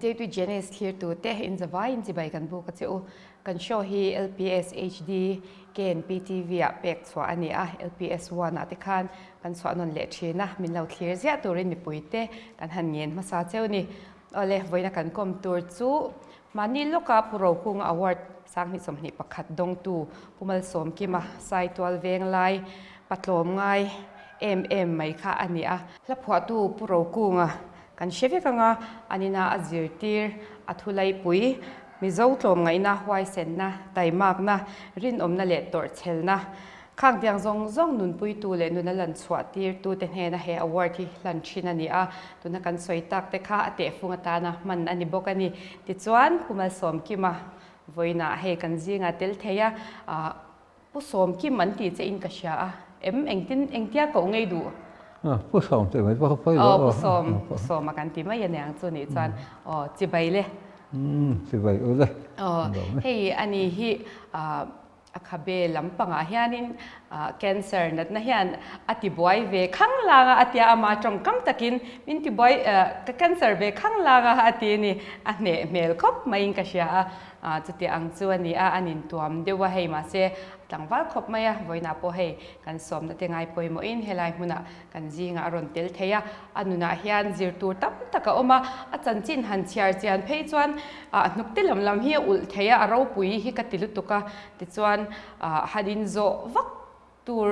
day to Janice here to te in the vai in zibai kan bu ka cheu kan show hi LPS HD ken PTV a pek chwa ani a LPS 1 ati khan kan so anon le thina min lo clear zia turin mi puite kan han ngen ma sa cheu ni ole voina kan kom tur chu mani loka puro kung award sang ni somni pakhat dong tu pumal som ki ma sai twal veng lai patlom ngai mai kha ani a la phwa tu puro kunga kan shevi kanga anina azirtir athulai pui mizo tlom ngai na hwai sen na taimak na rin omna le tor chelna khang biang zong zong nun pui tu le nun lan chwa tir tu te hena he award hi lan thina ni a tuna kan soitak te kha ate funga ta na man ani bokani ti chuan kumal som ki ma voina he kan zinga tel theya pu som ki man ti che in ka sha a engtia ko ngei du pu som te mai pa pai pu som ma kan ti mai yang chu ni chuan chi bai le chi bai u le hei ani hi akhabe lampanga hianin cancer nat na hian ati boy ve khang langa atia ama tong kam takin min ti boy ka cancer ve khang langa ati ni ane mel khop mai ka sha chuti ang chuani a anin tuam dewa hei ma se tlangwal khop maya voina po hei kan som na te ngai poimo in helai huna kan jinga aron tel theya anuna hian zirtur tam taka oma achan chin han chiar chian phei chuan nukte lam hi ul theya aro pui hi ka tilutuka ti chuan hadin zo vak tur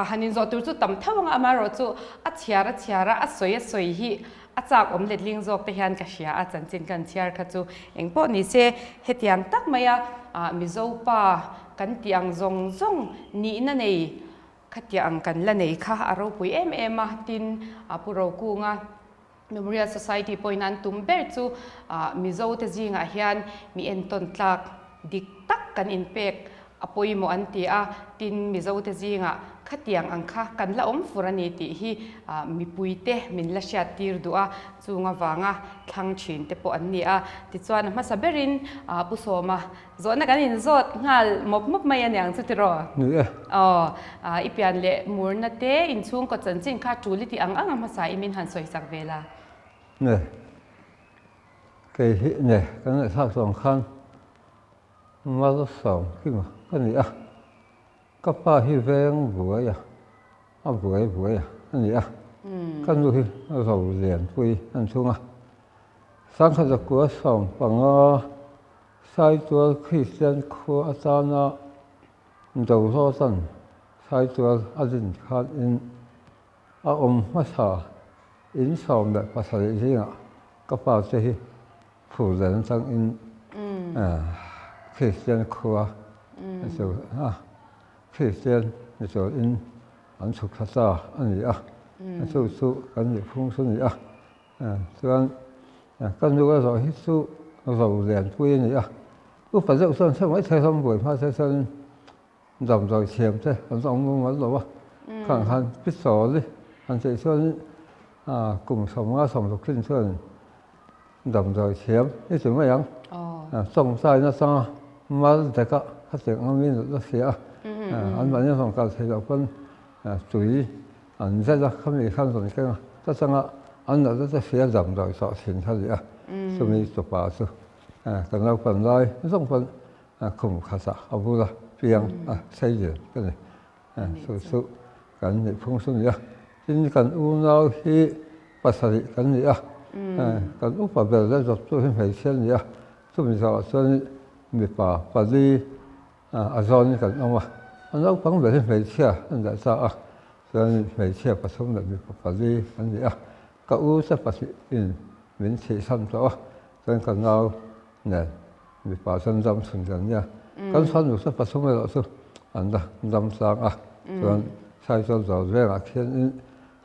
hanin zo tur chu tam thawanga amaro chu a chiara a soi hi achak omlet ling zok te hian ka hria a chanchin kan chiar kha chu engpo ni se hetiang tak maya mizo pa kan tiang zong ni na nei khatiang kan la nei kha aro pui em a tin puro kunga Memorial Society poinan tumber chu mizo te jinga hian mi enton tlak dik tak kan inpek apoi mo anti a tin mizo te jinga khatiang angkha kan la om furani ti hi mi puite min la sha tir du a chunga wanga thlang thin te po anni a ti chuan ma saberin pu soma zona kan in zot ngal mop mai anyang chu tiro ipian le murna te in chung ko chanchin kha tuli ti ang ma sa imin han soi sak vela ne ke hi ne kan sa song khan ma lo som ki ma kan ni a ka pa hi veng buai a buai ani a kan lu hi ro lian pui an chunga sang kha ko som panga sai tua Christian ko atana do so san sai tua azin khat in a ma sa in som da pasal jinga ka pa se hi phu len sang in Christian ko so Christian so in an chuk sa ani a so kan ni phung so ni a chuan kan lu ga hi su ro lian pui ni a u pa zau son sa mai thai som boi pha sa son dam rồi chiam te an song mo ma lo wa khang han pi so li han se son cùng sống sống lục sinh sơn đầm rồi chiếm cái chuyện mấy anh sông sai nó sao mà tất cả các chuyện anh mình nó xía anh bạn nhân phòng cao thì là phân chú ý anh rất là không bị khăn rồi cái tất sang anh là rất là xía đầm rồi sợ xin thay gì số mình chụp vào số còn đâu phần rồi giống phần cùng khá giả ở vui là phiền xây dựng cái này số cái này phong số gì chính cần u nào khi pasal kan ni kan upa bel la jot tu hin phei chen ni tu mi sa chuan mi pa pali azon kan oma an lo pang bel hin phei chia an da sa chuan phei chia pasum la mi pa pali kan ni ka u sa pasi in min chi sam to chuan kan nau ne mi pa san jam sun jan ya kan san lu sa pasum la su an da jam sang chuan sai chuan zo ve a khian in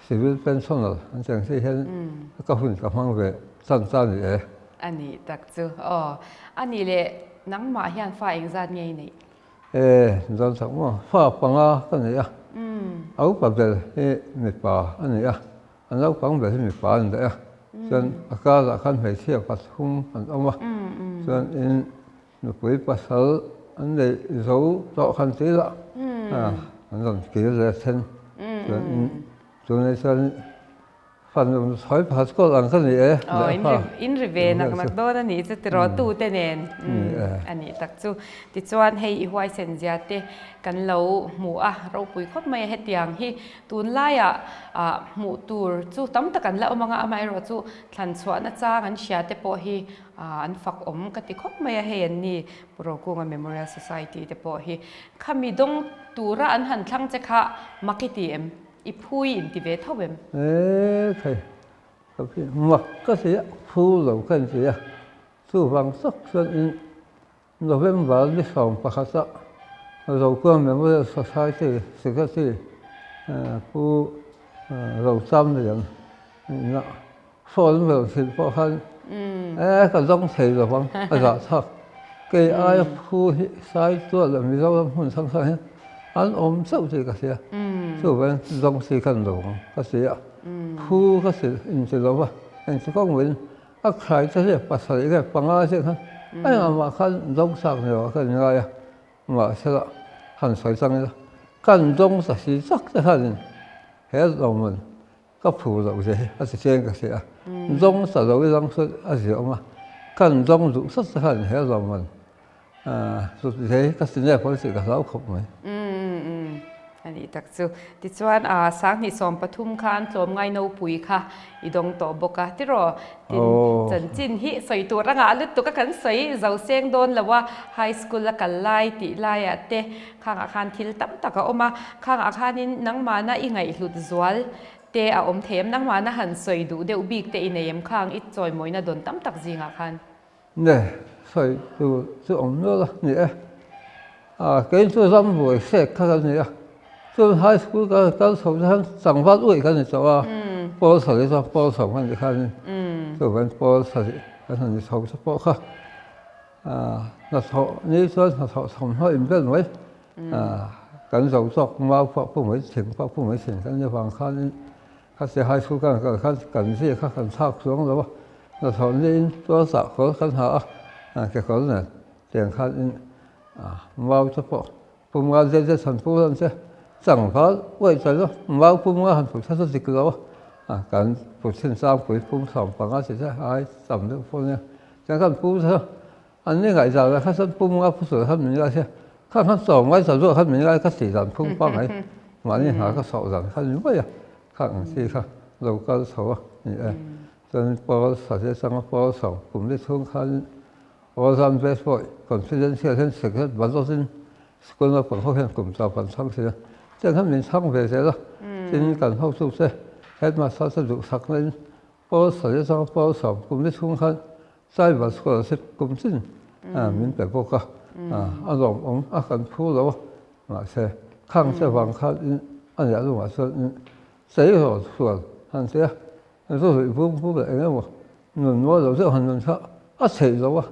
civil pensional anh chàng thấy hiện các huyện các mang về san này anh ấy đặc chứ anh ấy lệ nắng mà hiện phải anh ra ngay này dân sống mà pha bằng cái này áo bạc về mệt bà anh này anh áo bằng về mệt bà anh đấy dân cả là khăn phải chia bát hung anh ông dân in nó quý bát sớ anh này giấu rõ khăn tí đó anh dân kia là thân dân cho nên phần dùng thói phạt có lần cái gì ấy in rive nak nak do na ni chu tiro tu te nen ani tak chu ti chuan hei I huai sen zia te kan lo mu a ro pui khop mai hetiang hi tun laia mu tur chu tam ta kan la omanga amai ro chu thlan chhuah na chang an hria te po hi an fak om ka ti khop mai he an ni Purakunga Memorial Society te po hi khami dong tura an han thlang che kha makiti em I phui in ti ve thawem thầy mặc cái gì phu lâu cái gì su vang sắc xuân in November đi phòng bạc sát rồi quan Memorial Society sự cái gì phu lâu xăm này nè phone về sự phổ han cái dòng thầy rồi vang cái gì thật cái ai phu saiตัวlà mình đâu muốn sang sang anh ôm sâu gì cái gì su về dòng sự cần đồ cái gì phu cái gì in sự đâu anh sẽ có nguyện các khai cái gì bắt sợi cái bằng ai chứ không anh mà khăn dòng sang rồi cái gì mà sẽ là hành sợi sang đó khăn dòng sẽ sắc cái hành hết rồi mình có phù đâu gì cái gì trên cái gì dòng sẽ đâu cái dòng sự cái gì mà khăn dòng đủ sắc cái hành hết rồi mình rồi thế cái gì này có sự cái giáo khổ nàyอันนี้ตักจูติชวนสังนิสมปทุมคานลมไงโนปุยค่ะอีดงโตบกะที่รอตินจันจินฮิใส่ตัวร่างอาลุตัวก็ขันใส่เจ้าเสียงโดนแล้วว่าไฮสคูลละกันไล่ติไล่เตะข้างอาคารทิลตั้มตะก็ออกมาข้างอาคารนี้นังมานะอีไงหลุดจวลเตะอมเทมนังมานะหันใส่ดูเดี๋ยวบีกเตะอินเอยมข้างอิจอยมวยนะโดนตั้มตักจิงอาคารเนี่ยใส่ดูจะอมเนื้อละเนี่ยเกินตัวซ้ำบ่อยเสกข้างเนี่ย就 high school 嗰頭先上翻位嗰陣做波頭你做波頭嗰陣看，做緊波頭嗰陣做出波卡，那頭你說那頭從開唔跟位，緊做作貓發不會情發不會情，跟住放看，嗰時 high school 嗰陣看近些看近差上咗，那頭你多少嗰跟下結果呢，點看貓出波，不貓這成波嗰陣。chẳng phải vậy trời đó mau phun ra hành phục sát dịch đó cảnh phục sinh sang quỷ phun sòng bằng cái gì thế ai sòng được phun nha chẳng cần phun thôi anh ấy ngày giờ là khách sạn phun ra phun sửa hết mình ra thế khách sòng ngay giờ rồi hết mình ra khách sĩ rằng phun bằng ấy mà đi hả khách sòng rằng khách như vậy khách gì khách đầu cao sòng như vậy cho nên bao sản xuất sang bao sòng cũng đi xuống khách bao sản bế phổi còn phi dân xe thân sự hết bán đồ xin quân là phần hậu hiện cũng tạo phần sang xe chẳng hạn mình sang về thế đó, trên cảnh hậu sụp xe, hết mà sao sẽ được sạc lên, bao sợi sang bao sòng cũng đi xuống khăn, sai và sửa sẽ cũng xin, mình phải vô cả, anh ông cần phu đó, mà xe, khang xe vàng khăn, anh giải luôn mà xe, xe rồi sửa, anh xe, rồi phu về anh em mà, người nói rồi sẽ hành động sao, xe rồi,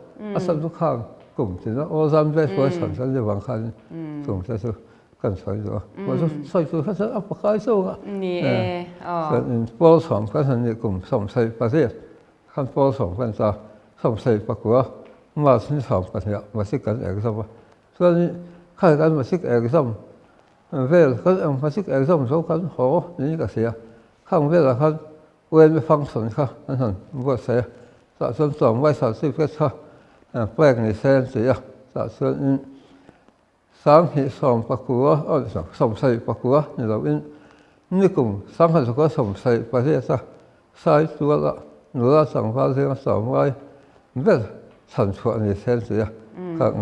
sao được khang, cũng chỉ là ô sam về sửa sản xuất vàng khăn, cũng sẽ sửaกันใส่ตัวว่าใส่ตัวเขาจะเอาปากกาสู้อ่ะนี่ปอสองก็ทันนี่กลุ่มส่งใส่ประเทศขั้นปอสองกันจะส่งใส่ปากกัวมาสิ้นสองกันเนี่ยมาสิกันเอกสมส่วนข้ากันมาสิเอกสมเวลเขาเอามาสิเอกสมสองกันโหนี่ก็เสียข้างเวลเขาเว้นไปฟังสนเขาอันนั้นว่าเสียสะสมสองไว้30ก็เขาแปลงในเส้นเสียสะสมsáng thì sòng bạc cua, sòng sậy bạc cua, như là bên như cùng sáng hay có sòng sậy bạc thế sao, sai tua là nữa sòng vào thế sòng vai, biết sản xuất này xem gì à, các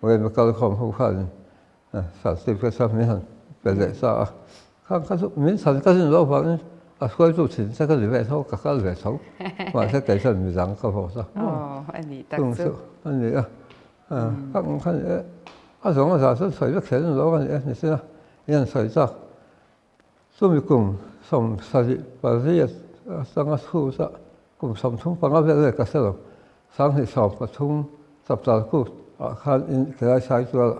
về mà câu không phải sản xuất cái sao mới hẳn về lệ sao, các mình sản cái gì đó phải quay trụ chính sẽ có gì vậy thôi, các cái xấu, và sẽ cái sản mình rằng câu hỏi sao, anh ấy đặc sự, anh ấy các cái giống là sản xuất việc thế đó cái này xem nhân sản xuất số mình cùng sòng sợi và cái sang thu sa cùng sòng thung bằng cái này cái sao sáng thì sòng và thung sập tàu cụ khăn cái saiตัว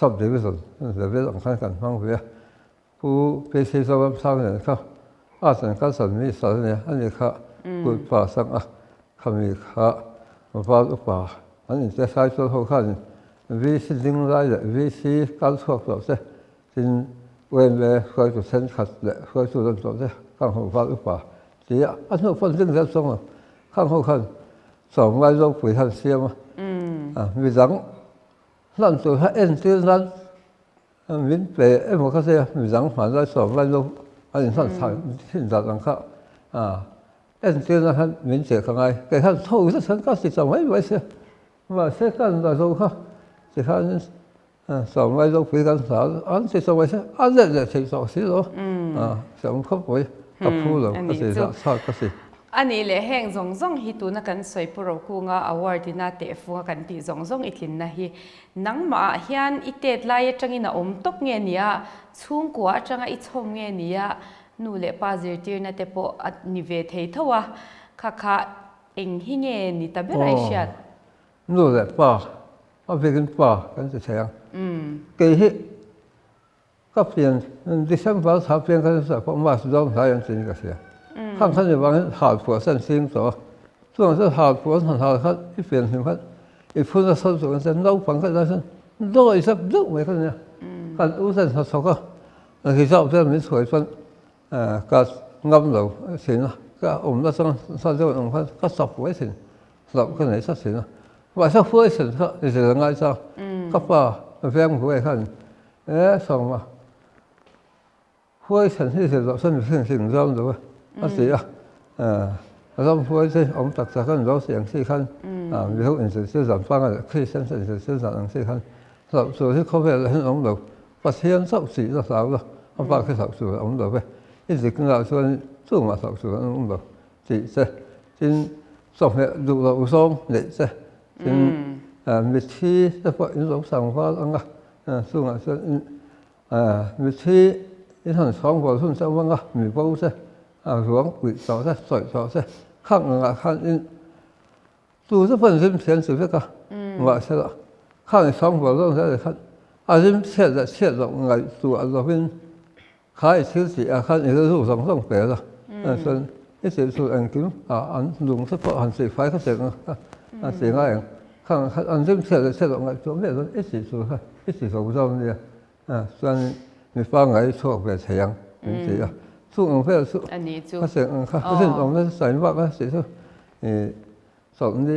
sập để bây giờ để bây giờ khăn cần mang vềผู้ไปซื้อสำสั่งเนี่ยเขาสั่งก็สั่งมีสั่งเนี่ยอันนี้เขาผู้ป่าสั่งเขามีเขาป่าป่าอันนี้จะใช้ตัวเขาขันวิธีดึงได้เลยวิธีการสอบสอบเสียจึงเว้นเลยคอยตัวเส้นขัดเลยคอยตัวต้นตัวเสีย看后发一把，只要按照反正在中啊，看后看，上来都不看些嘛，为rằng咱做下演这咱，民白莫个些，为rằng反正上来都，按上场现在人看演这咱看民姐看爱，给看透是成个是怎么回事？mà sẽ cần là đâu không chỉ cần sống ngay đâu phải cần sao ăn thì sống ngay ăn rồi thì sống xí đó sống không phải tập phu rồi cái gì đó sao cái gì อันนี้เลยแห่งซงซงฮิตุนักันสวยปรกูงาอวอร์ดินาเตฟัวกันตีซงซงอีกลินนะฮีนังมาเฮียนอิเตดไลจังอินะอมตกเงียนี่ะชุ่งกัวจังอิชมเงียนี่ะนูเลปาเซตีร์นะเตปออัดนิเวศเฮทวะค่ะเองฮิเงียนี่ตะเบไรเชียดนู่นแหละป่าเอาไปกินป่ากันจะแทงเกี่ยก็เปลี่ยนดิฉันว่าถ้าเปลี่ยนกันจะพอมาสุดท้ายยังจริงก็เสียข้างจะวางหาผัวสั้นซิงต่อส่วนจะหาผัวสั้นหาเขาที่เปลี่ยนถึงเขาอีกพูดจะสั้นส่วนจะเล่าฟังก็ได้สั้นโดยสับดุไม่กันเนี่ยการอู้สั้นเขาก็คือชอบจะมีสวยสั้นก็งำเราสินะก็อมแล้วสั้นจะองค์ก็สับไว้สิสับก็ไหนสักสินะว่าสักฟื้นสิเขาจะยังไงซะก็ป่าแฝงหัวไอ้ขันส่งมาฟื้นสิที่จะเราสั้นสิ่งเราดูว่าสิเราฟื้นสิอมตักสักขันเราเสียงสิขันมีเขาอินสิสิ่งสำคัญอะไรคือสิ่งสิ่งสำคัญสิขันเราส่วนที่เขาเป็นเห็นอมเราปัจเจียนสักสิเราสาวเราเอาปากคือสักส่วนอมเราไปอีกสิ่งเราส่วนส่วนมาสักส่วนอมเราสิเสจินส่งเนี่ยดูเราส่งเนี่ยเสมีที่จะพออินสมสังวาอังกะส่วนส่วนมีที่อินทร์สองพอส่วนสังวาอังกะมีพวกเสหลวงปิดต่อเสสอยต่อเสข้างอังกะข้างอินดูจะเป็นริมเสียนสุดเสก็ว่าเสละข้างสองพอส่วนเสข้างริมเสียจะเสียตรงไงตัวเราเป็นขายชื่อสีข้างอีกรูปสองสองเปล่าส่วนอีสิ่งส่วนอันกินอันลุงเฉพาะหันสีไฟเขาเสกสีง่ายข้างอันริมเสียจะเสียตรงไงตัวนี้ส่วนอีสิ่งส่วนอีสิ่งส่วนเราเนี่ยส่วนมีฟ้าไงชั่วแบบเฉียงเป็นสีสู้องค์เพื่อสู้เขาเสกเขาเส้นองค์นั้นใส่มากนะสีสู้สองนี้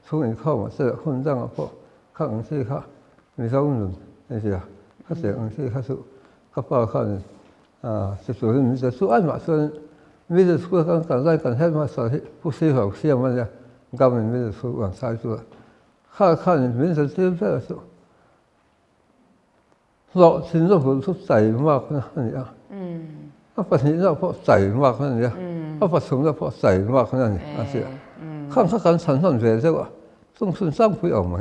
สู้อีกเข้ามาเสกคนจังอ่ะพวกข้างสีเขามีสองหนุนนี่สิเขาเสกองค์สีเขาสู้เขาเป่าเขาจะสู้มีจะสู้อันมาส่วนมีจะสู้กันไล่กันให้มาสอนผู้ซื้อของเสียมันเนี่ยก็มันมีจะสู้หวังใช้สู้ข้ามีจะซื้อเพื่อสู้เราสิ่งที่ผมทุกใส่มากนะนี่ก็ปัจจุบันเราพอใส่มากนั่นเนี่ยก็ปัจจุบันเราพอใส่มากนั่นนี่อาเซียข้างกันสันสันเสียใช่ป่ะต้องสุนทรภู่ออกไหม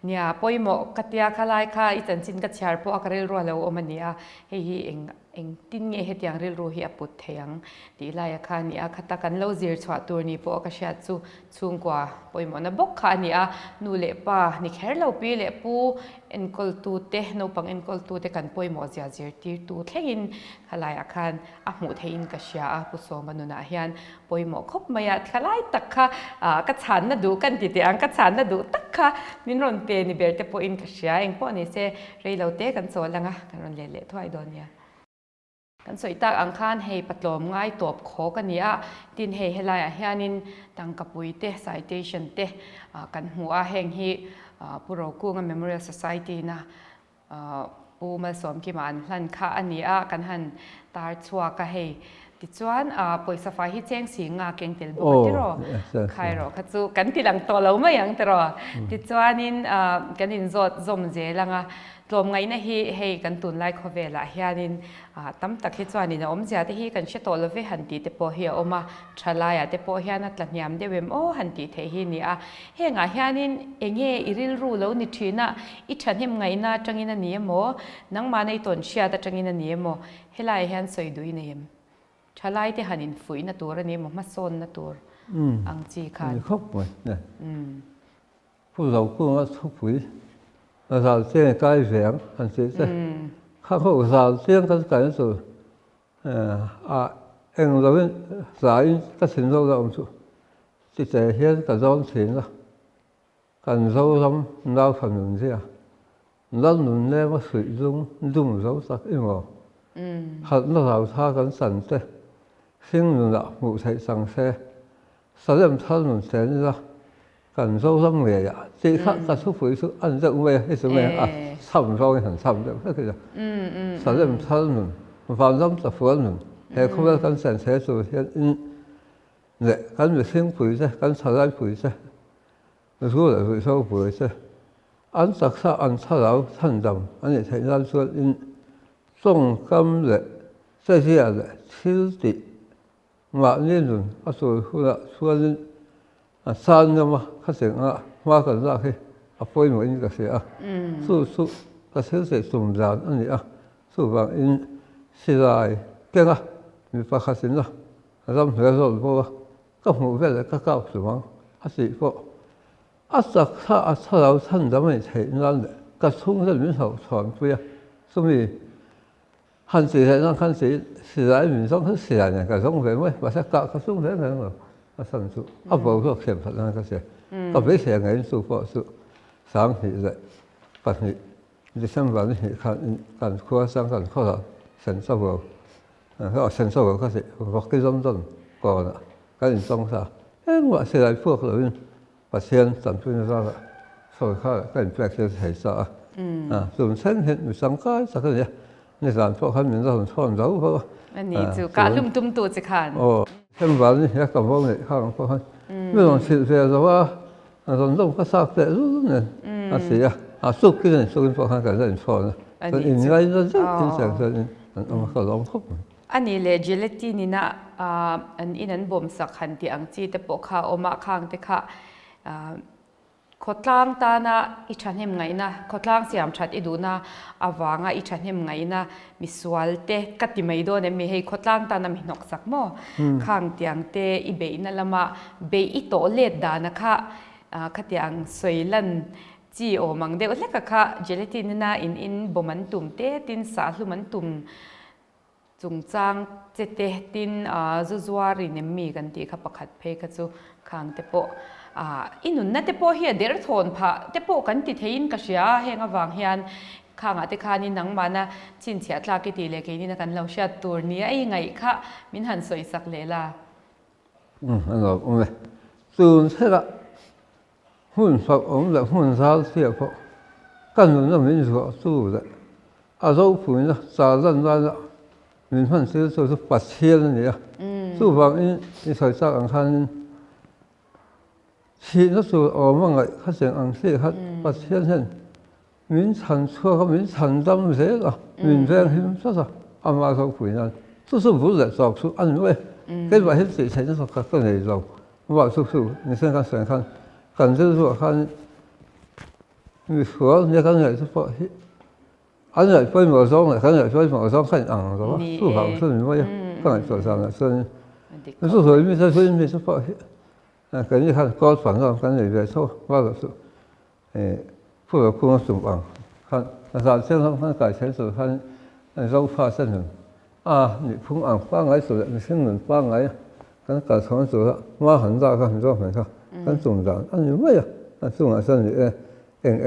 เนี่ยพอยหมอกัตยาคลายค่ะอีจันจินกัตชาร์พออักเรลรัวแล้วมันเนี่ยเฮ้ยเองตินเงี้ยเหตุอย่างเรลรัวเฮียปุถยังดีลายค่ะเนี่ยขัดกันเล่าเสียร์ชวตัวนี้พออักเชียจูสูงกว่าพอยหมอนะบกค่ะเนี่ยนูเล่ป่ะนี่แค่เราปีเล่ปูเอ็นกอลตูเตะนูปังเอ็นกอลตูเตะกันพอยหมอเสียเสียร์ตีตูเท่งขลายค่ะอ่ะหมูเท่งกัชยาปุโสมนุนาเฮียนพอยหมอคบมายัดขลายตักค่ะกัจฉันน่ะดูกันติดอังกัจฉันน่ะดูตักค่ะมินรอนเตนี่เบลแต่พออินกัชยาเองพอนี่เสเรียเราเตะกันโซลังอ่ะกันรอนเละๆถ้วยโดนเนี่ยกันสวยตากอังคารให้ปัดลมง่ายตัวโคกันเนี่ยดินให้ลายเฮียนินตังกับปุยเตะไซเตชันเตะกันหัวแห่งฮีผู้เรากู้กัน Memorial Society นะปูมาสวมกิมันหลันค่าอันนี้กันหันตาชัวก็ให้ติดชวนปอยสฟายที่แจ้งสีงาเก่งเตลบุกที่รอใครรอคัดจูกันที่หลังตัวเราไม่ยังแต่รอติดชวนนินกันนินจดจมเจลังรวมไงนะให้กันตุนไล่ขเวละเฮียนินตั้มตักที่ชวนนินอมเสียที่กันเชตโตลเวหันตีเตปเฮียอมาชลายเตปเฮียนัดหลังยามเดเวมโอหันตีเทหินี่เฮงเฮียนินเองอิริลรู้แล้วนิทีน่ะอิฉันเห็นไงนะจังอินันนี้โมนังมาในตนเชียแต่จังอินันนี้โมเฮลายเฮียนสวยดูอินเฮมชลายที่หันินฝุ่ยนัตัวนี้มันมาโซนนัตัวอังจีคันครบหมดเนี่ยผู้เราก็ว่าทุกฝุ่ยเราเสียงใกล้เสียงหันเสียงข้าเขาเราเสียงกันไกลสุดเองเราเป็นสายก็สิ่งเราสุดจิตใจเฮียนกับร้อนเสียงละกันเราทำเราฝันหนุนเสียเราหนุนแล้วว่าสุดรุ่งเราสักอีกหมอหัดเราท่ากันสั่นเตะ sinh luôn là ngủ thấy sang xe sao em thân luôn xe ra cần sâu lắm về ạ chỉ khác cả số phụ số ăn rộng về hay số về à sầm rồi hẳn sầm được thế kìa sao em thân luôn vào lắm tập phun luôn hay không biết cần sản xe rồi hiện nè cần việc sinh phụ xe cần sao lại phụ xe rồi là phụ số phụ xe ăn sắc sa ăn sao lão thân đầm anh ấy thấy ra số in song cam lệ这些的其实马那种说是山的嘛，他想挖个那去飞门那个是是他其实中山那里是往现在这个你发现了，咱们那时候不，个湖边的个高什么，是不，老村咱们才那的，个村子里头传不呀，所以。看时係啦，看時喺面上佢時人個種嘅咩，或者個種嘅咁啊，甚至冇個缺乏啦嗰時，特別係嘅數科數，省起嚟，不係你身份係看科生看科啦，承受個，佢承受個嗰時，學幾種種過啦，跟住種啥，我時嚟科裏面，把錢賺翻咗啦，所以佢跟住白就係啥從身體唔上街就嗰啲。你想พวกเขาเหมือนเราชอบเราเพราะอันนี้จู่การลุ่มตุ้มตัวจะขันเช่นวันนี้อยากกับพวกนี้ข้างพวกเขาไม่ต้องสื่อเสียแต่ว่าตอนต้องก็ทราบแต่รู้เนี่ยเสียสู้กินสู้กินพวกเขาก็เล่นชอบนะตอนอินไงเราจะกินเสียงตอนเอามาก็ลองพบอันนี้เลจิเลตีนี่นะอันอินันบ่มสักขันที่อังจีแต่ปกเขาออกมาข้างแต่ค่ะขดล่างตานะอิชันเห็มไงนะขดล่างเสียมชัดอีดูนะอาวางอิชันเห็มไงนะมิสวลเตกัดติไม่โดนเนี่ยมีให้ขดล่างตานะมีนกสักโมข้างเตียงเตอีเบย์นั่นละมาเบย์อีโตเลดดานะคะขัดเตียงสวยลันจีโอมังเดวเล็กค่ะเจลตินนะอินบ่มันตุ่มเตตินสาลุมันตุ่มจุงจางเจเตตินจุจวารีเนี่ยมีกันตีค่ะประคัดเพกจูข้างเตโปอินุนนั่นเตโปเฮียเดรทอนพะเตโปกันติเทียนกษยาเฮงอวังเฮียนข้างเตคานี่นังมานะจินเสียตลากิติเลกินี่นะกันเราเชียตัวนี้ไอ้ไงค่ะมินหันสวยสักเลล่ะอันนั้นโอ้ยส่วนเท่าละหุ่นฝักองค์ละหุ่นสาวเสียพอกันนั่นมินก็สู้เลยเราผู้นี้สารันนั่นมินหันซื้อสู้ปัดเชียนนี่สู้ฟังนี่สวยสักอังคันชีนักสู้ออกมาไงเขาเสียงอังเสียเขาปัดเชียนเช่นมินฉันชั่วเขามินฉันดำเสียก็มินแรงหิมซะซะอามาเขาผู้นั้นสู้不是สอบสู้อันเว้ย跟把些水才能说更那种，我叔，你先看先看，感觉说看，你说你刚才是说，俺来分毛上了，刚才分毛上看昂是吧？书房是你么呀？刚才说上了是，那是说你这说你是说，跟你看高船上跟那边说，我就是，不如空手网，看，那啥现在看改成是看，肉发生了。你碰俺放来手的，你新人放来呀，跟搞成手了，妈很大个很多很大，跟中长，你为呀，中俺身里，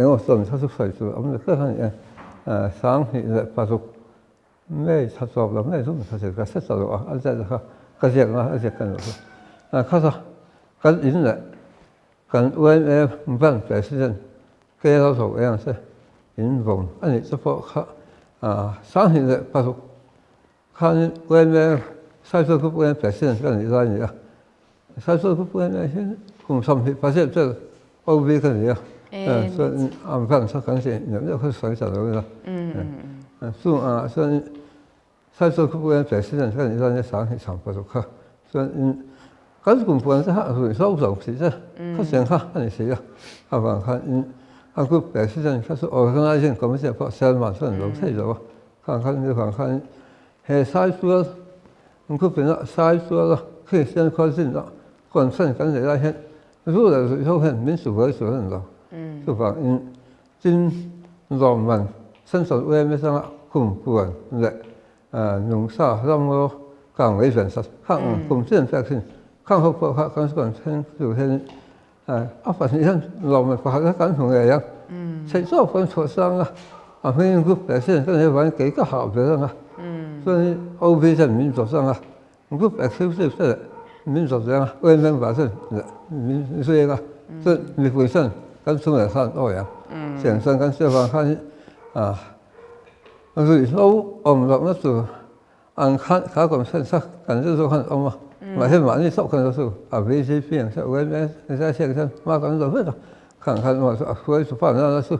我说他是水手，我们这看你，上去的把手，没他说了，没说他这个实实了啊，这个，个些嘛，个些跟着说，看啥，跟人来，跟外面不办白事情，给他说样是，人工，你这不上去的把手。看外面三十个外面表现跟你那一样，30个外面现工商品发现这个欧美跟你一样，所以俺看他感觉有没有会水小的味道，说说30个外面表现跟你那些商品厂不足看，所以但是工本身还是收入是这，他想看你谁呀，他讲看他个表现他说我跟他讲怎么讲不3万算楼退了吧，看就看。係嘥咗，咁佢變咗嘥咗咯，佢先開先啦，個人分緊嚟啦先，如果嚟收係免數嘅數人咯，就話真浪漫，身上為咩生啊，共管嚟農沙讓我càng為現實，看共建發展，看好不好，看個人聽就聽，發現浪漫發展緊同嘅樣，誰做份錯生啊，佢個表現跟你玩幾個好嘅啊。所以歐美人民族上 group exclusive 的民族这样，外面把是民所以个，这你本身跟中国看欧阳，现身跟西方看啊，所以说我们那时按看卡讲现实，感觉说看欧嘛，嘛是嘛你说看就是啊，微信变是外面在现实嘛讲就会了，看嘛说所以说反正那是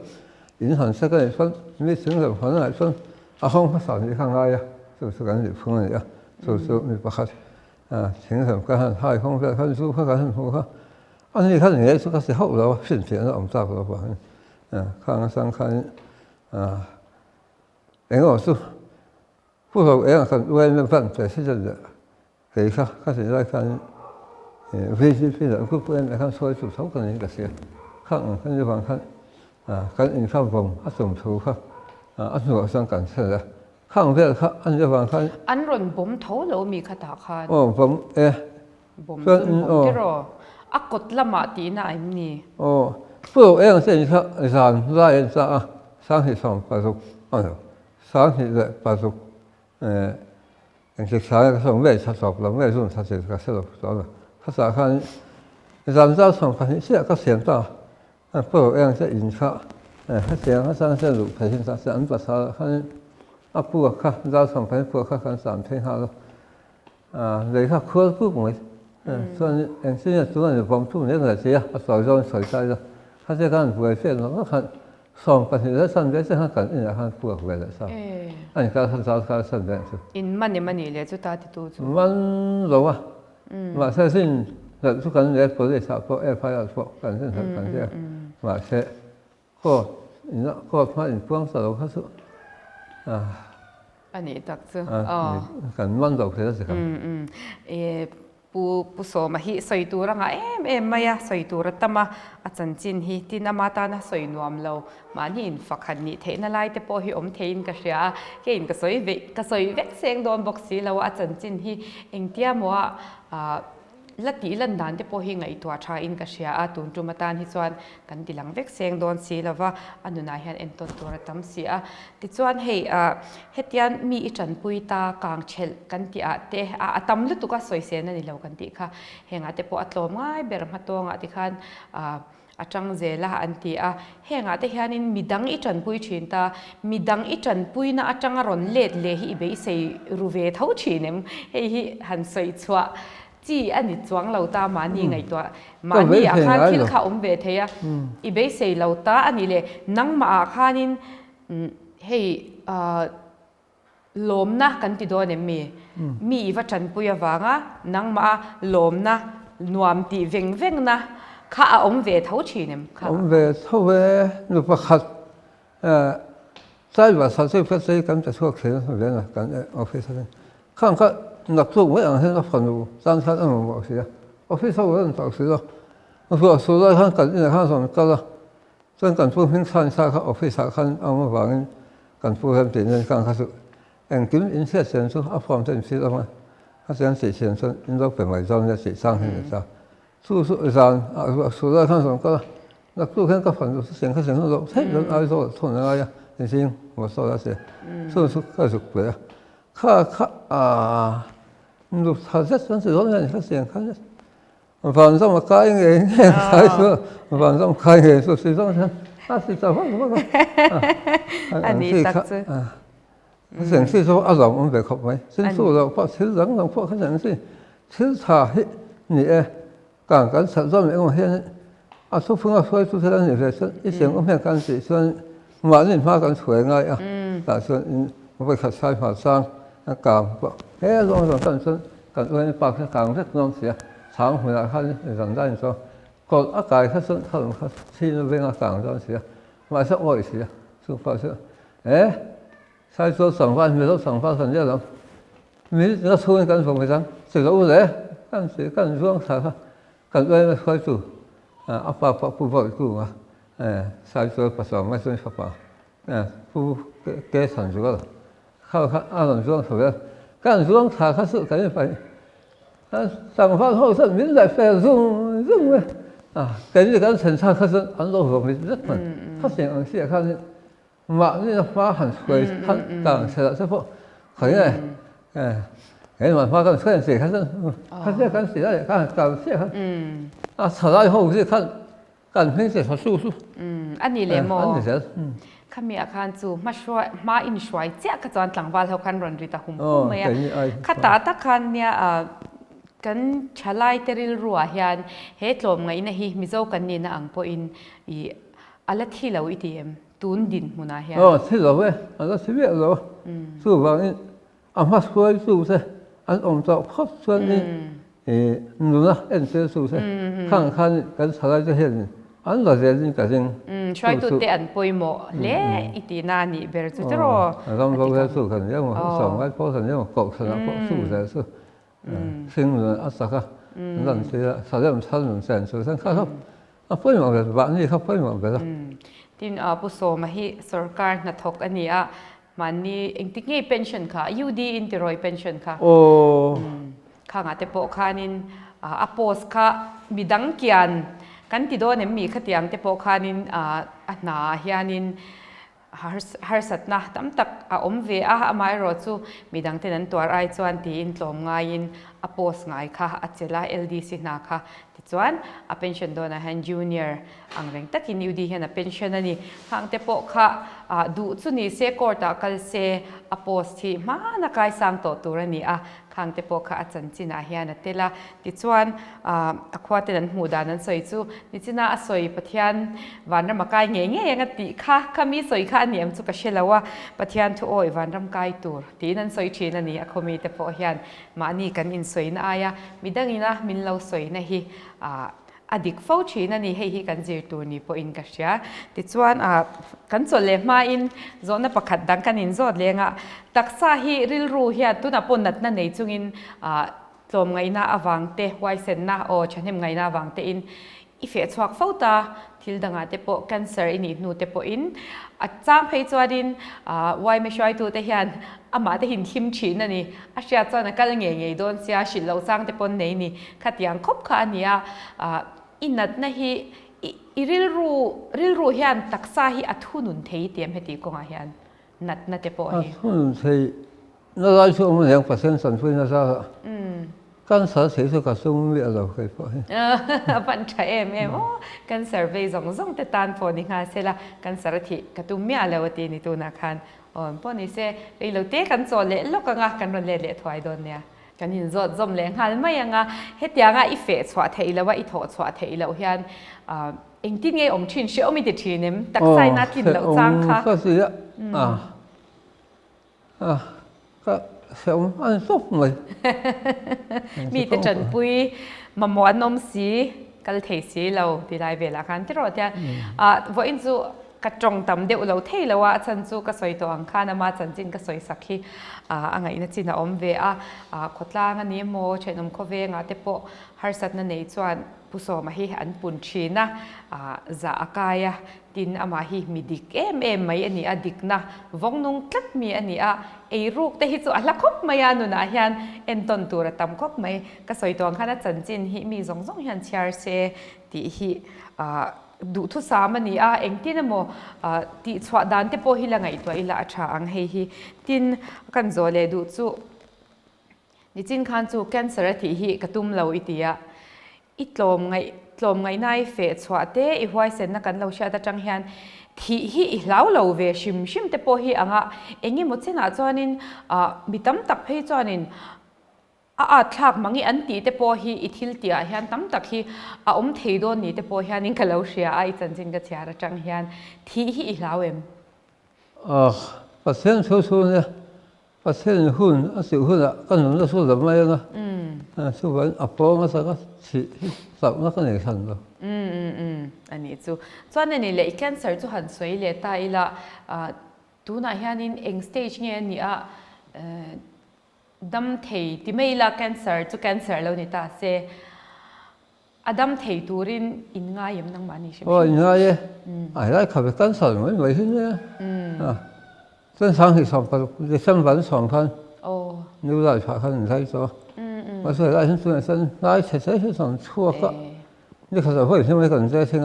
影响这个分，你整个反正来分，啊，方法上你看下呀，就是感觉碰了呀，就是你不看。情形看太空看书看很好，你看你这个时候了，顺便我们照顾吧，看上看然后是不好样看外面饭在现在的，可以看开始在看，微信的不然来看所以主手可能个些，看地方看，看你看风怎图看，我想感谢的。ข้างเพื่อข้าอันจะฟังข้าอันรอนบ่มเท่าเรามีคาถาคานผมบ่มที่รออักกดละมาตีน่ะไอ้นี่ผู้เองเส้นข้าสารได้สร้างที่สองประสบสร้างที่เลยประสบอย่างศึกษาก็ส่งเวชสอบเราเวชรุ่นทัศน์ก็สรุปสอนภาษาข้าสารเจ้าส่งพันธุ์เสียก็เสียงต่อผู้เองจะอินข้าเสียงเขาสร้างสรุปแผ่นดินสารภาษาข้าพวกข้าเราส่งไปพวกข้ากัน3 เท่าแล้วเลยข้าคุ้นผู้หมดส่วนอย่างเช่นส่วนผมทุ่มเนี่ยก็เสียสอยย้อนสอยใจแล้วถ้าจะการป่วยเสียเราก็ขันส่งไปที่แล้วสั่นไปจะขันกันอย่างขันพวกเวลาสั่นอันนี้การสั่นการสั่นแบบนี้อินมันเนี่ยมันนี่เลยจุดตาที่ตัวมันรู้ว่ามาเส้นแต่ทุกคนเนี่ยพอได้ทราบพอพายพอกันเส้นกันเสียมาเสะก็มาอีกพวงสารพัดอันนี้ตักซื้อกันมันดอกเสียสิครับปูโสมาฮิสอยตัวรังมายาสอยตัวรัตมาอาจารย์จินฮิที่นามาตานะสอยนวมเรามานี่อินฝักขันนี่เทนอะไรแต่พอฮิอมเทนก็เสียเก่งก็สอยเวกเสียงโดนบอกสีเราอาจารย์จินฮิเองเตี้ยมัวละตีลันดานที่พอหิงไอตัวชาอินกัชยาตุนจุมาตานฮิจวนกันดิลังเวกเสียงโดนสีแล้วว่าอนุนาเฮียนเอ็นต้นตัวระตั้มสีติจวนเฮติยันมีอิจันปุยตากางเชลกันติเตตั้มลุตุกะสวยเสียนั่นนี่เรากันติค่ะเฮงเตพออัตโลมง่ายเบรมฮัตโตงติคันอาจังเจละอันติเฮงเตเฮียนินมีดังอิจันปุยชินตามีดังอิจันปุยน่าอาจังรอนเล็ดเลยฮิเบยเซรูเวทเอาชินเฮฮิหันสวยชัวจีอันนี้จวงเราตามานี่ไงตัวมานี่อาคารคิลข้าเวทเฮียอีเบสเซเราตาอันนี้เลยนั่งมาอาคารินเฮ้ลมนะกันติดโดนมีอีวัจันปุยวังนั่งมาลมนะนวมตีเวงนะข้าเวทเขาชีนค่ะเวทเขานุปขัดใช่ว่าสัตว์เพื่อใช้กันจะช่วยเขียนเรื่องกันออฟฟิศนั้นข้างก็นักสู้ไม่อย่างเช่นนักฟันดูสร้างชาติอันนั้นบอกสิออฟฟิศเขาเรื่องต่อสิแล้วพวกสู้ได้ขั้นกันในขั้นสองก็แล้วส่วนการพูดพิงชันชาเขาออฟฟิศขั้นเอามาวางการพูดให้เป็นเรื่องการขั้นสุดเองกินอินเสียเสียงสู้เอาความเต็มที่แล้วมาถ้าเสียงเสียงสู้อินเราเป็นวัยรุ่นจะเสียสร้างให้เจ้าสู้สร้างสู้ได้ขั้นสองก็แล้วนักสู้แค่กับฟันดูเสียงเขาเสียงเราใช่เรื่องอะไรตัวทนอะไรจริงๆว่าสู้ได้เสียสู้ก็สุดเปล่าข้าดูท่าเส้นสุดแล้วเนี่ยเสียงเขาเนี่ยฟันซ้ำมาใครเองใช่ไหมฟันซ้ำใครเองสุดที่ต้องใช่สิจะฟังว่าอันนี้ตัดซื้อเสียงที่เขาอารมณ์มันแบบเขาไหมซึ่งสู้เราพอชื่อหลังเราพอเขาเสียงที่ชื่อท่านี่การกันสัตว์ร้อนไม่ก็เห็นทุกคนก็ช่วยทุกท่านอยู่เลยเสียงก็เพียงการสื่อส่วนมาเนี่ยมากันสวยง่ายแต่ส่วนมันไปขัดสายผ่าสร้างกลางลองกันส่วนกันไว้ในปากกลางเล็กน้อยเสียสางหัวข้าในสันได้ส่วนกดอากาศข้าส่วนข้าที่เราเป็นอากาศก็เสียมาสักวันเสียสุภาพเสียใช้ตัว2 วันมีรถ2 วันสัญญาแล้วมีเราช่วยกันส่งไปจังสิ่งเราเลยกันเสียกันช่วงสายกันไว้ไม่ค่อยสู้อัปปะผู้บริกูอ่ะใช้ตัวผสมไม่ส่วนฝาผู้แก่สันจุก็เข้าอารมณ์ช่วงสุดแล้วการช่วงขาเขาสุดกันไปสั่งฟังเขาสุดมิ้นได้แฟร์รุ่งเลยแต่นี่การเซ็นชาเขาสุดอันโลกมีrấtมันเขาเสียงอังเสียเขาเนี่ยมานี่ฟ้าหันสวยท่านต่างเสร็จแล้วพวกเขาเนี่ย เห็นมันพากันเส้นเสียขั้นขั้นเสียกันเสียได้การเสียขั้นสลายห้องเสียขั้นการเพ่งเสียสู้อันนี้เลยโม อันนี้เสียขมีอาการจูมาช่วยมาอินช่วยเจ้าก็จอนหลังบ้านเขาคันรอนริตาหุ่มเมียขตาตะคันเนี่ยกันชะลายเตริลรัวเฮียนเฮตลมไงนะฮิมิโซกันนี่นะอังปอินอีอะไรที่เราอีทีเอ็มตูนดินมุนาเฮียนที่เราเว้ยอันนั้นสิเว้ยเราสู้บางนี่อามาสวยสู้เสียอันอมจะพับส่วนนี้นู่นนะเอ็นเสียสู้เสียข้างกันสลายจะเห็นอันเราเรียนกันจริงช่วยตุเตอันปอยโมเล่อีตีนานี่เบอร์จุดรอเราเราสู้กันยังสองวันพอสัญญาเกาะสนามสู้เสียสู้ซึ่งอัศกะนั่นเสียสารมันสั่นแสนสู้ทั้งข้าครับพูดมาแบบบ้านนี้เขาพูดมาแบบที่ผู้สมัยสุรการนัทกอันนี้มันนี่เองที่ไงเพนชั่นค่ะยูดีอินทิรอยเพนชั่นค่ะข้างอาเตโปคานินอโปสค่ะมีดังเกียนกันที่โดนเนี่ยมีขที่ยังเตโปคานินนาเฮียนินฮาร์สัตนะตั้มตักอมเวะไม่รอดซูมีดังที่นั้นตัวไอจวนที่อินลมง่ายอินอโปสง่ายค่ะอัจฉริยะ LDC นะค่ะที่จวนเพนชั่นโดนนะฮันจูเนียร์อังเรงตักินยูดีเห็นเพนชั่นนี่ข้างเตโปค่ะดูสุนีเซกอร์ตาคัลเซอโปสที่มานักไอสังโตตัวนี้ข้างเตโปค่ะอาจารย์จีน่าเฮียนเตล่าที่จวนควาเตนันหูดานันสวยจูนี่จีน่าสวยปะเทียนวันรำกายเงี้ยยังติค่ะขามีสวยค่ะเนี่ยมันจุกเชลว่าปะเทียนทุโอยวันรำกายตัวที่นั่นสวยชีนันนี่เขามีเตโปเฮียนมานี่กันอินสวยน่าอยมีดังนี้นะมินเราสวยนะฮีอดีตฟูชีนันนี่ให้กันเจอตัวนี้พออินกัสยาติดส่วนกันส่วนเลี้ยมาอินโซนประคัดดังกันอินโซนเลี้ยงตักซาฮีริลรูเฮียตุนับปนนัดนั่นในจุงอินตัวไงน่าอวังเตไวเซนน่าโอฉันเห็นไงน่าอวังเตอินอีเฟสวักฟูตาทิลดังอาเตโปแคนเซอร์อินนูเตโปอินจามให้จวดินไวไม่ช่วยตัวเทียนอามาเตหินทิมชีนันนี่อาเซียจวนกันเงี้ยโดนเสียชิลเราสร้างเตโปนนี่ขัดยังคบขานี่อินนัดนะฮีริลรูเฮียนตักซาฮีอัทุนุนเทียเตียมเหติกงอาเฮียนนัดนัดเตโปฮีทุนุนเทียน่าจะช่วยมันยังพัฒนาสันฟุยน่าจะกันสารเสียสุขสมมีอะไรเคยพอปัญชาเอ็มโอ้กันเซอร์เวย์ส่งแต่ตานพอนี่ค่ะเสร็จละกันสารที่กระตุ้มมีอะไรวะทีนี่ตัวนักขันพอนี่เสร็จเราเตะกันโซเล่ลูกกันกันรอนเล่ถอยโดนเนี่ยกันยินจดจมแรงหันไม่ยังเฮ็ดยังอีเฟสว่าเทอีแล้วว่าอีโถสว่าเทอีแล้วเฮียนเองที่ไงอมชินเชื่อมีแต่ทีนึงตักใส่นาทินแล้วจังค่ะก็สิก็เสียงอันสุกเลยมีแต่จันปุยมามวนนมสีกัลเทสีเราที่ได้เวลาคันที่เราจะว่าอินซูกระจงตำเดียวเราเที่ยวว่าฉันสู้ก็สวยตัวอังคารมาฉันจินก็สวยสักทีอังไงนั่นจินอมเวขดล่างอันนี้โมเชนอมเขาเวงเตปอฮาร์สัตนั่นเองส่วนผู้สมัยอันปุ่นชีนะจะอากายดินอามาฮีมีดิกไม่อันนี้อดิกนะวงนงตัดมีอันนี้รูปแต่ฮิตส่วนละคบไม่ยานุนะเฮียนเอ็นต้นตัวระตำคบไม่ก็สวยตัวอังคารฉันจินฮิมีสองเฮียนเชียร์เซที่ฮิดูทุสามันนี่เองที่นั่นโมที่สวดดันที่พอฮิลังไงตัวอิละชาอังเฮฮิทินกันโจเลดูจูนี่จินขันจูแคนเซอร์ที่ฮิกระตุ้มเราอิติยาอิตลมไงนายเฟสสวดเตอีหัวเซนนักกันเราเชื่อแต่จังเฮียนที่ฮิเราเวชิมที่พอฮิอังเองยิ่งมุดเสนาจวนินมีตั้มตักให้จวนินทักมังอีอันตีเตปอฮีอิทิลตีอาเฮียนตั้มตักฮีเทโดนนี่เตปอฮีนิงกะเลาเชียจันจินกะเชียระจังเฮียนที่ฮีอิลาวเอ็มภาษาสู้เนี่ยภาษาหุ่นสิ่งหุ่นก็หนุนจะสู้ทำไมนะสู้วันปองก็สักสับนักเนี่ยขันก็อันนี้จู่ส่วนนี้เลยแคนเซอร์จู่หันสวยเลยตายละดูนะเฮียนินเองสเตจเนี่ยนี่ดัมเทยที่ไม่ละแคนเซอร์จู่แคนเซอร์แล้วนี่ตาเซดัมเทยตูรินอินง่ายยังนั่งมานี่ใช่ไหมอินง่ายอะไรขับไปกันสอนไม่ขึ้นเนี่ยเส้นทางที่2,000จะเส้นวัน2,000นี่ได้ผ่าน1,000ตัวมาสวยได้ฉันสวยฉันได้เฉยๆฉันชั่วก็นี่เขาจะพูดใช่ไหมกันใจจริง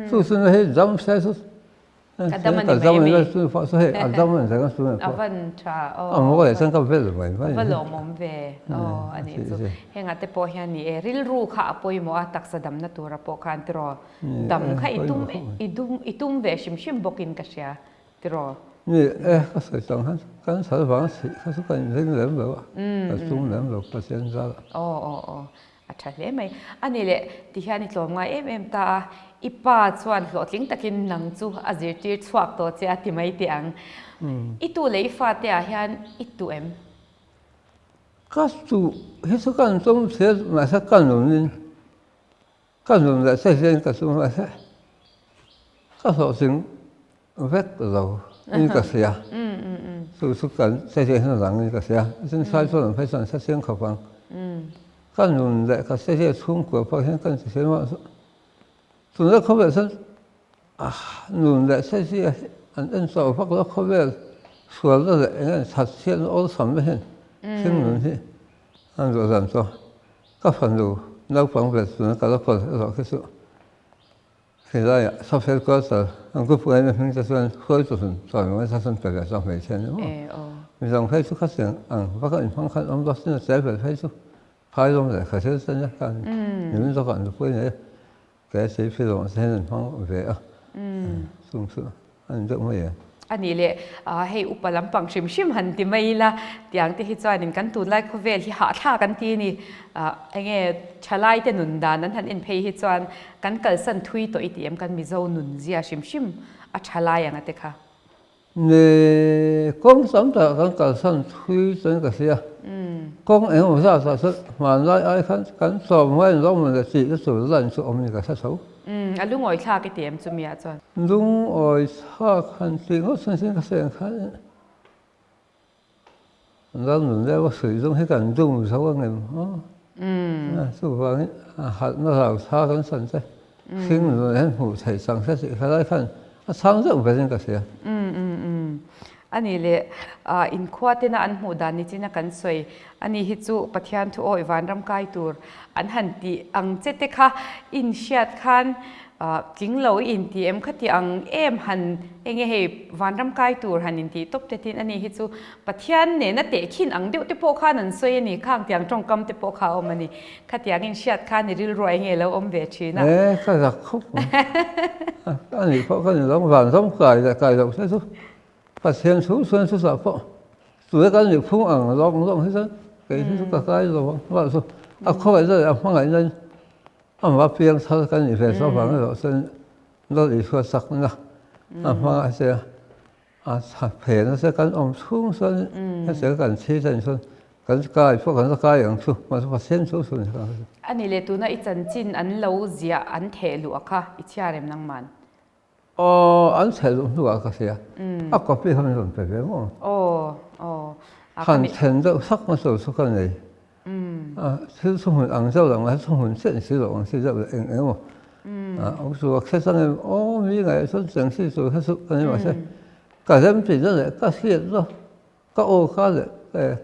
สู้ๆให้จำใช่สุด Kadaman cái ni dòng mai này mi. suy phá suy à dòng này sẽ có suy phá Avan cha mà có thể sang cái về rồi vậy Valo mom ve. Ani chu. Henga te po hian ni e ril ru kha poi mo atak sa dam na tura po kan tro. Dam kha itum ve shim bokin ka sia. Tro. nè cái sự sống cái sở vắng cái sự cái những cái rồi cái xuống lắm rồi cái hiện ra Acha le mai ani le ti hian ni tlom nga em ta ipa chuan hlotling takin nang chu azir tir chuak to che ati mai ti ang itu le fa te a hian itu em cái sự hết sức cái trong thế mà sẽ cái rồi lại sẽ hiện cái xuống lại sẽ cái sự sinh vết rồi như cái gì à sự sức cái sẽ hiện nó rằng như cái gì à xin sai số lần phải sang sẽ hiện khẩu phần cái rồi lại cái sẽ hiện xuống của phát hiện cái sẽ mà tụi nó không phải sao rồi lại sẽ hiện anh sau phát nó không phải sửa nó lại anh thật hiện nó sắm với hiện xin rồi thì anh rồi làm sao các phần rồi nấu phần về tụi nó cái phần rồi cái sự thì ra sắp xếp có sở anh cứ phụ anh mình sẽ xem khơi tụi rồi mình sẽ xem về trong về trên nữa mình dùng Facebook khách sạn phát cái phong cách ông đó xin là sẽ về Facebook拍中来可是真的看你们这反正会呢给谁飞到现在方về啊是不是anh这么也ani le hei upalampang shim han ti mai la tiang ti hi chuanin kan tu lai khovel hi ha tha kan ti ni enge chalai te nun dan an han in phei hi chuan kan kalsan thui to itm kan mi zo nun zia shim a chalai anga te kha nè con sống tại con cả sân thui trên cái gì à con em một sao sao mà lại ai khán sò mấy lúc mình là chỉ cái số lần số mình cái số lung oi tha cái tiệm chu mi a chuan lung oi tha khăn chỉ có sinh cái gì khăn rồi mình lại có sử dụng hết cả dùng số cái này số vàng hạt nó là tha con sân thế khi mình lại hủ thầy sang thế thì cái lại khăn sáng rất phải cái gì à ani le in khwate na an mu dan ni china kan soi ani hi chu pathian thu oi van ram kai tur an han ti ang chete kha in shiat khan kinglo in ti em khati ang em han enge he van ram kai tur han in ti top te tin ani hi chu pathian ne na te khin ang deu te po khan an soi ani khang tiang tong kam te po kha om ani khati ang in shiat khan ni ril roi nge lo om ve china cái giặc khúc anh có cái gì đó vàng giống cài đầu thế thôi phát hiện số xuân số sạp phọ tuổi cái gì phun ăn rong hết rồi cái thứ cái rồi vâng rồi không phải rồi không phải nên mà phiền sao cái gì về sau vàng rồi xin nó đi qua sắc nữa mà sẽ phải nó sẽ cần ông xuống xuân nó sẽ cần chi chân xuân cần cái phọ cần cáiอย่างxuân mà phát hiện số xuân ani le tu na i chan chin an lo zia an the lu kha i chiarem nang man anh thấy đúng rồi cái gì à có biết không rồi phải biết không hành程都sắc mà số số cái này thứ số mình ăn rau là mà số mình sẽ sử dụng sử dụng được em ông số khách sạn mấy ngày số整是số khách sạn cái mà sẽ cái gì chỉ là cái gì đó cái cái gì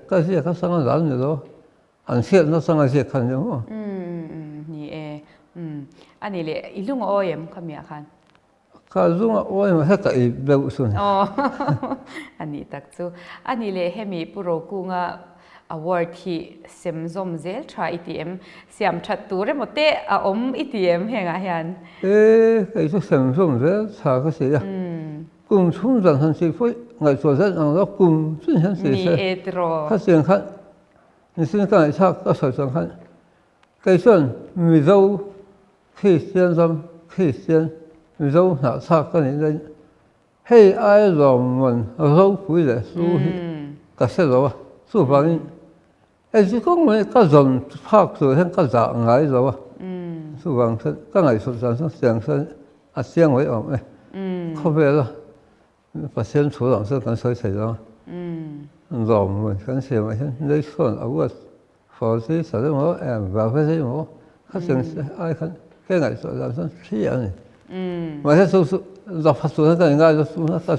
cái gì cái sang cái gì đó anh sẽ nó sang cái gì看见吗ni ani le ilung oem khamia khan cái dung ôi mà hết cái béo xuống ani tak chu ani le hemi puro kunga award hi semzom zel tra itm siam that tur mote om itm henga hian cái số semzom zel tra cái gì à cùng chung rằng hắn sẽ phải ngày sau rất là nó cùng chung hắn sẽ ni etro cái chuyện khác你现在查个手上看cái chuyện米粥可先生可先米粥哪查个人黑爱人们肉回来输个些肉啊输反应就讲我个人拍出很个杂癌肉啊输反身个艺术上上身纤维哦可别了把先处长是跟谁谁了rồi mình kan se ma hen nei son awas for si sa de mo va fa se mo ka seng ai kan ke ngai so da son si ani ma se so da fa so da ngai so na sa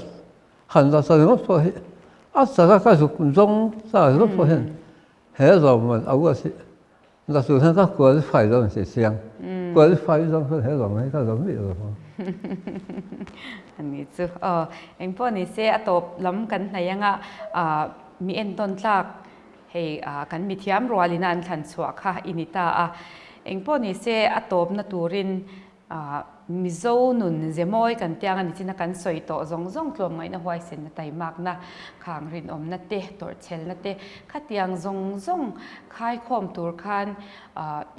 han da sa no so he a sa ka so kun jong sa no so hen he rồi mình awas da so ka ko phải rồi sẽ xiang ko phải rồi he rồi mấy cái rồi biết rồi อันนี้จูเองพอนี่เสียตบล้ำกันในยังมีเอ็นต้นหลักให้กันมีเทียมรัวลินันทันสวะค่ะอินิตาเองพอนี่เสียตบนัตูรินมิโซนุนเจมอยกันเตียงอันนี้ที่นักการสอยโตซงกลมไงนะหัวเส้นนัตยมากนะข้างรินอมนัตเตตอร์เชลนัตเตขัดเตียงซงคายคอมตูร์คัน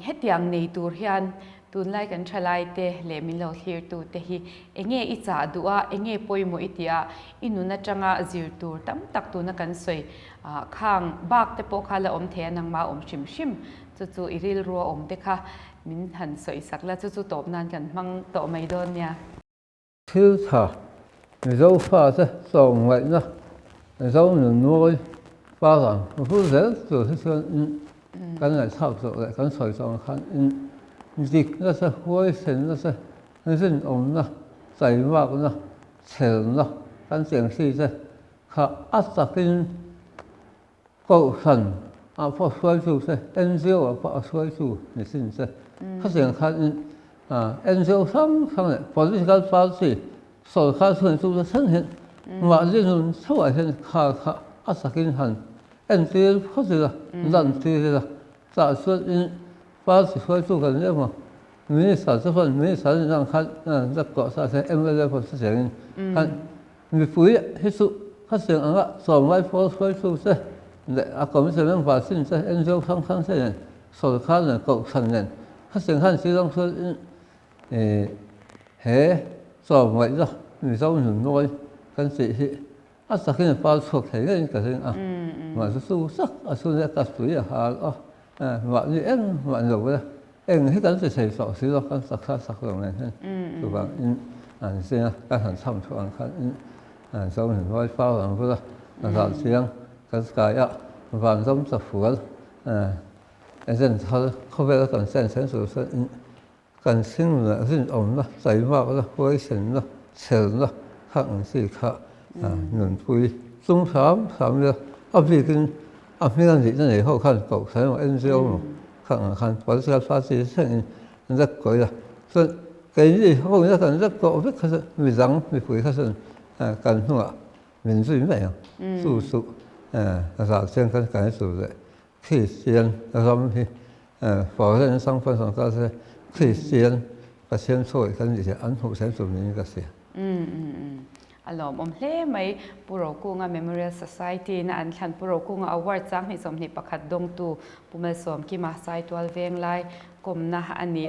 เฮ็ดเตียงในตูร์ยันตุนไล่กันทลายเตเลมิลเฮียตูเตฮีเองอิจาดัวเองปอยโมอิติอาอินุนัจังอาจิรตูตั้มตักตูนักการสอยข้างบากเตปอคาละอมเทียนังมาอมชิมจู่อิริลรัวอมเตค่ะมินหันสวยสักแล้วจู่ตบนานกันมั่งโตไม่โดนเนี่ยคือถ้ามีเจ้าฟ้าจะส่งไว้นะเจ้าหนุ่มน้อยฟ้าหลังผู้เสียตัวที่ส่วนกันไหนชอบตัวเลยกันสวยสองคันจิกนั่นจะหัวเส้นนั่นจะนั่นจะอมนะใส่มากนะเฉลนะกันเสียงสี่จะข้าอัศกินก็สั่นพอสวยสุดจะเอ็นเซียวพอสวยสุดนี่สิจะเขาเสียงคันเอ็นเซียวซ้ำเลยพอที่การฟ้าสิสอยข้าส่วนสุดจะสั้นเห็นว่าที่นู่นสวยเห็นข้าอัศกินหันเอ็นเซียวเขาสิละดันเซียวละสะสวยฟ้าสวยสุดกันเนี่ยมั้งมีสารสักคนมีสารนั่งคันจะเกาะสารเสียงเอ็มเลยพอเสียงคันมีปุ๋ยที่สุดเขาเสียงอ่ะสองไว้พอสวยสุดจะแต่ก็ไม่ใช่เรื่องภาษิตจะเอ็นเซียวทั้งเส้นสอยข้าเนี่ยก็สั่นเนี่ยเขาเสียงคันสีต้องสวยเฮ้สอบไว้ละมีเจ้าหนุ่มน้อยกันสิสักที่ฟ้าสวยเห็นกันสิมาสู้สักสู้เนี่ยก็สวยหาว่านี่เอ็งว่าหนูเลยเอ็งให้กันจะใช้สอบสิเรากันสักตรงนั้นถูกป่ะเสียงการหันซ้ำช่วงคันเจ้าหนุ่มน้อยฟ้าหลังเพื่อการเสียงกันสกายวันซ้ำสักฝัวเส้นเขาไปแล้วกันเส้นสุดเส้นกันสิ่งละสิ่งอมละใส่มากละหัวเส้นละเฉลละข้างสี่ข้าหนุนปุยซุ้งสามเลยพี่กินพี่กันสินั่นเองเขาขั้นตกใส่มาเอ็นเซียวข้างขั้นพอจะฟ้าสีเส้นมันจะก่อยละส่วนกันนี่เขาเนี่ยกันจะก่อไม่ขั้นมีรังมีปุยขั้นกันหัวมีสุดไม่ยังสู้สาวเสียงกันกันสู้เลยที่เสียงเราไม่พอเรื่องสังคมสังกัดที่เสียงก็เสียงช่วยกันอยู่ที่อันหูเสียงส่วนนี้ก็เสียอารมณ์เล่ไม่ปุโรกุงMemorial Society นะอันฉันปุโรกุงaward จังที่สมนิประคัดดงตูปุเมสมกิมาไซตัวเวงไลกลมนะอันนี้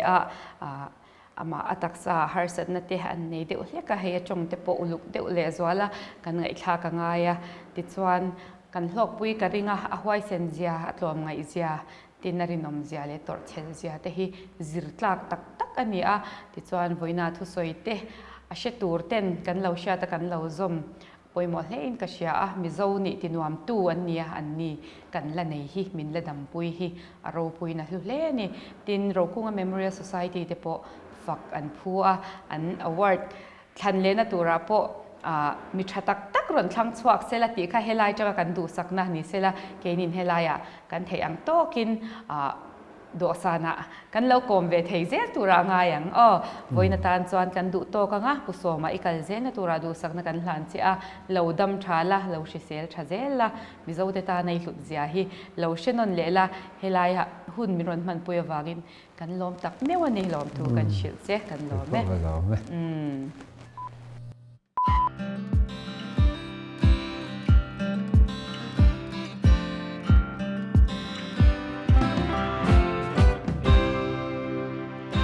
มาอัตักษาฮาร์สัตนัตอันนี้เดี๋ยวเรียกให้จงเตปอุลุกเดี๋ยวเลสวาละกันไงท่ากันไงติดส่วนกันหลอกปุยกันริงหวยเซนเซียอัตลอมไงเซียตินารินอมเซียเลตอร์เชลเซียแต่ฮีจิรตลักตักอันนี้ติดส่วนวินาทุสอยเตอาเชตูร์เต้นกันเราเชียตกันเราซอมปอยหมดให้อินกเชียมิโซนี่ตินวามตู้อันนี้กันละในฮีมินละดำปุยฮีเราปุยนะลุเล่นี่ตินเราคุ้งMemorial Societyเตปอฝักอันพัวอันaward ทันเลนะตัวราปอมีชัดตักรอนทั้งสวักเซลติค่ะเฮลัยจะกันดูสักนะนี่เซลเกนินเฮลัยกันเทียงโตกินดูสานะกันเราคอมเวทเซตัวร่างยังวันนั้นตอนจวนกันดูโตกันผู้สมัยกันเซนตัวราดูสักนะกันหลานเสียเราดำชาละเราชิเซลชาเซลละมิจาวเตตาในหลุดเสียฮีเราเชนนเลละเฮลัยหุ่นมีรอนมันปุยวากินกันล้อมตักเมื่อวันนี้ล้อมถูกกันชิลเซกันล้อมไหม